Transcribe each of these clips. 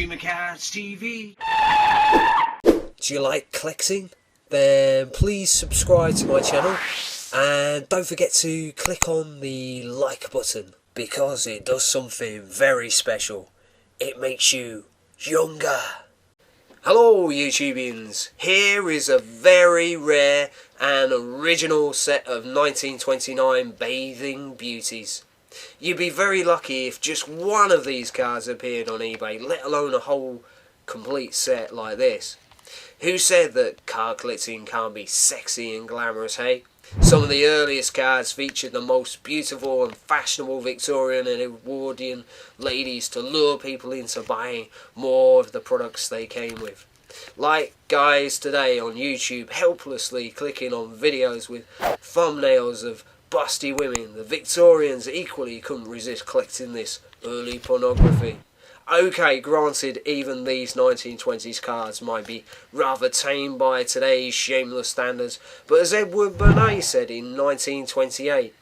Cream of Cards TV. Do you like collecting? Then please subscribe to my channel and don't forget to click on the like button because it does something very special. It makes you younger. Hello YouTubians, here is a very rare and original set of 1929 bathing beauties. You'd be very lucky if just one of these cards appeared on eBay, let alone a whole complete set like this. Who said that card collecting can't be sexy and glamorous, hey? Some of the earliest cards featured the most beautiful and fashionable Victorian and Edwardian ladies to lure people into buying more of the products they came with. Like guys today on YouTube helplessly clicking on videos with thumbnails of busty women, the Victorians equally couldn't resist collecting this early pornography. Okay, granted, even these 1920s cards might be rather tame by today's shameless standards, but as Edward Bernays said in 1928,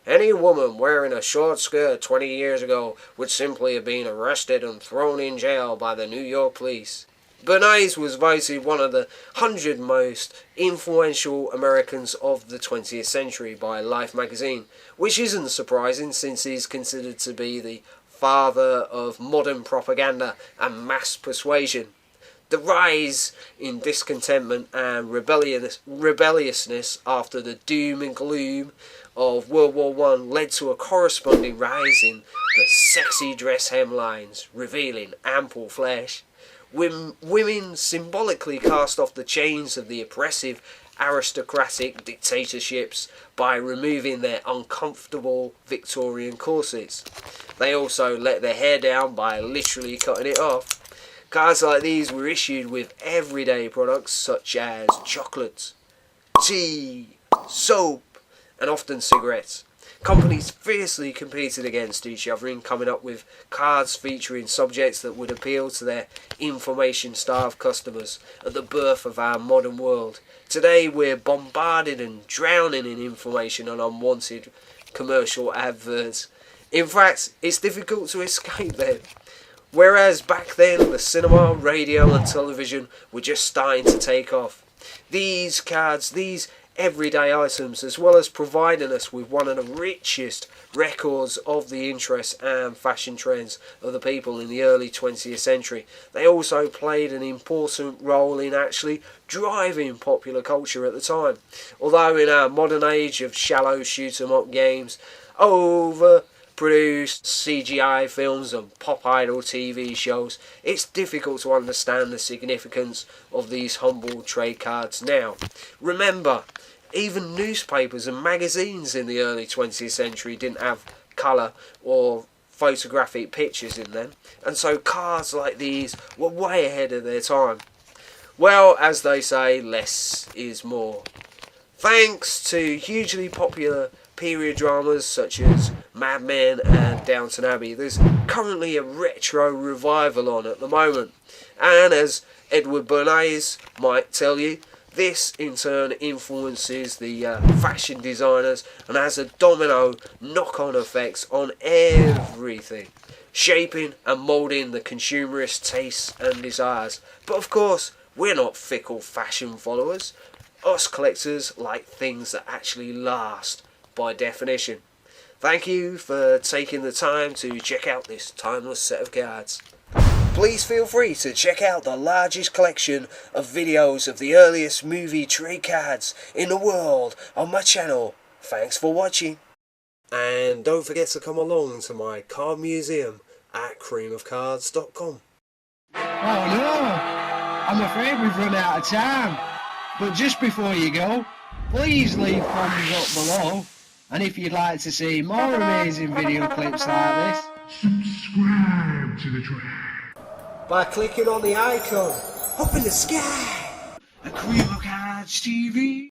any woman wearing a short skirt 20 years ago would simply have been arrested and thrown in jail by the New York police. Bernays was voted one of the 100 most influential Americans of the 20th century by Life magazine, which isn't surprising since he's considered to be the father of modern propaganda and mass persuasion. The rise in discontentment and rebelliousness after the doom and gloom of World War I led to a corresponding rise in the sexy dress hemlines, revealing ample flesh. Women symbolically cast off the chains of the oppressive aristocratic dictatorships by removing their uncomfortable Victorian corsets. They also let their hair down by literally cutting it off. Cards like these were issued with everyday products such as chocolates, tea, soap, and often cigarettes. Companies fiercely competed against each other in coming up with cards featuring subjects that would appeal to their information-starved customers at the birth of our modern world. Today we're bombarded and drowning in information and unwanted commercial adverts. In fact, it's difficult to escape them. Whereas back then the cinema, radio and television were just starting to take off. These cards, these everyday items, as well as providing us with one of the richest records of the interests and fashion trends of the people in the early 20th century. They also played an important role in actually driving popular culture at the time. Although in our modern age of shallow shoot-'em-up games, overproduced CGI films and pop idol TV shows, it's difficult to understand the significance of these humble trade cards now. Remember, even newspapers and magazines in the early 20th century didn't have colour or photographic pictures in them, and so cards like these were way ahead of their time. Well, as they say, less is more. Thanks to hugely popular period dramas such as Mad Men and Downton Abbey, there's currently a retro revival on at the moment, and as Edward Bernays might tell you, this in turn influences the fashion designers and has a domino knock-on effects on everything, shaping and moulding the consumerist tastes and desires. But of course, we're not fickle fashion followers. Us collectors like things that actually last, by definition. Thank you for taking the time to check out this timeless set of cards. Please feel free to check out the largest collection of videos of the earliest movie trade cards in the world on my channel. Thanks for watching. And don't forget to come along to my card museum at creamofcards.com. Oh no, I'm afraid we've run out of time. But just before you go, please leave thumbs up below. And if you'd like to see more amazing video clips like this, subscribe to the channel by clicking on the icon up in the sky. A Cream of Cards TV.